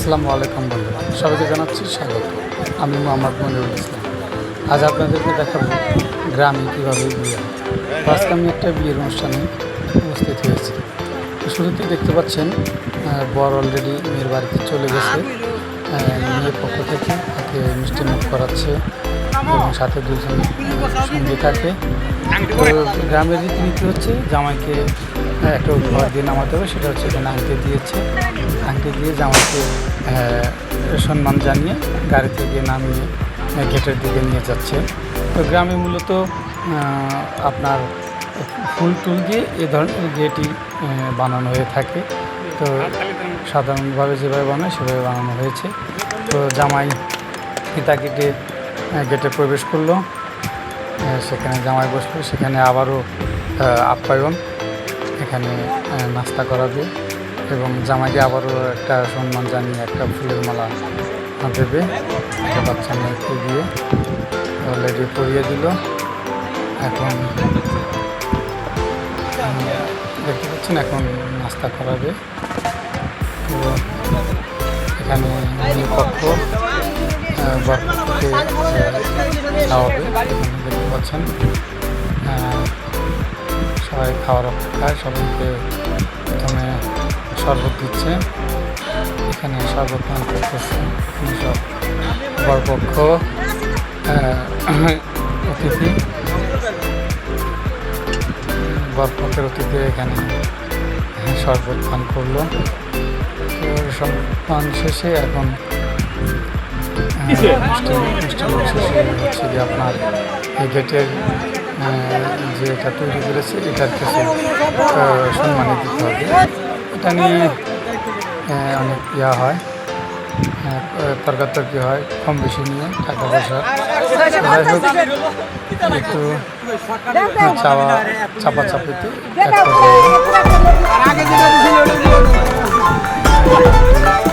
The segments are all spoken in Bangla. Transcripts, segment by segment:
আসসালামু আলাইকুম বন্ধুরা, সবাইকে জানাচ্ছি স্বাগত। আমি মোহাম্মদ মনিরুল ইসলাম। আজ আপনাদেরকে দেখাবো গ্রামে কীভাবে বিয়ে হয়। আজকে আমি একটা বিয়ের অনুষ্ঠানে উপস্থিত হয়েছি। শুরুতেই দেখতে পাচ্ছেন বর অলরেডি মেয়ের বাড়িতে চলে গেছে। মেয়ের পক্ষ থেকে তাকে মিষ্টি মুখ করাচ্ছে এবং সাথে দুজন সঙ্গী থাকে। তো গ্রামের রীতিনীতি হচ্ছে জামাইকে একটা উপহার দিয়ে নামাতে হবে, সেটা হচ্ছে এখানে আংটি দিয়েছে। আংটি দিয়ে জামাইকে সম্মান জানিয়ে গাড়ি থেকে নামিয়ে গেটের দিকে নিয়ে যাচ্ছে। তো গ্রামে মূলত আপনার ফুল টুল দিয়ে এ ধরনের গেটই বানানো হয়ে থাকে। তো সাধারণভাবে যেভাবে বানায় সেভাবে বানানো হয়েছে। তো জামাই পিতা গেটে প্রবেশ করলো, সেখানে জামাই বসলো, সেখানে আবারও আপ্যায়ন, এখানে নাস্তা করাবে এবং জামাইকে আবারও একটা সম্মান জানিয়ে একটা ফুলের মালা দেবে। একটা বাচ্চা মেয়েকে দিয়ে অলরেডি পরিয়ে দিল। এখন দেখতে পাচ্ছেন এখন নাস্তা করাবে। তো এখানে পক্ষ বরপক্ষকে খাওয়াবে। দেখতে পাচ্ছেন সবাই খাওয়ার অপেক্ষায়, সবাইকে প্রথমে শরবত দিচ্ছে। এখানে শরবত পান করতেছে সব বরপক্ষ অতিথি, বরপক্ষের অতিথি এখানে শরবত পান করলো। তো শরবত পান শেষে এখন হচ্ছে যে আপনার এই গেটের যে এটা তৈরি করেছে এটার কিছু সম্মানে দিতে হবে। এটা নিয়ে অনেক হয়, তর্কাতর্কি হয় কম বেশি নিয়ে, টাকা পয়সা। যাই হোক, একটু চাপাচাপিতে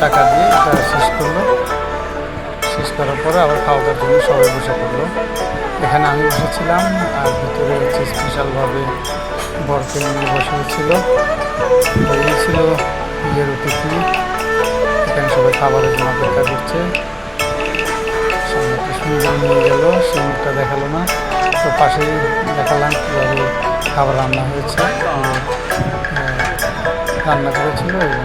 টাকা দিয়ে এটা শেষ করলো। শেষ করার পরে আবার খাওয়া দাওয়ার জন্য সবাই বসে পড়লো। এখানে আমি বসেছিলাম, আর ভিতরে হচ্ছে স্পেশালভাবে বরকে নিয়ে বসে ছিল। এই ছিল বিয়ের অতিথি। এখানে সবাই খাবারের জন্য অপেক্ষা করছে। সামনে একটা সুন্দর নিয়ে গেল, সেই মুখটা দেখালো না। তো পাশেই দেখালাম কীভাবে খাবার রান্না হয়েছে, রান্না করেছিল এবং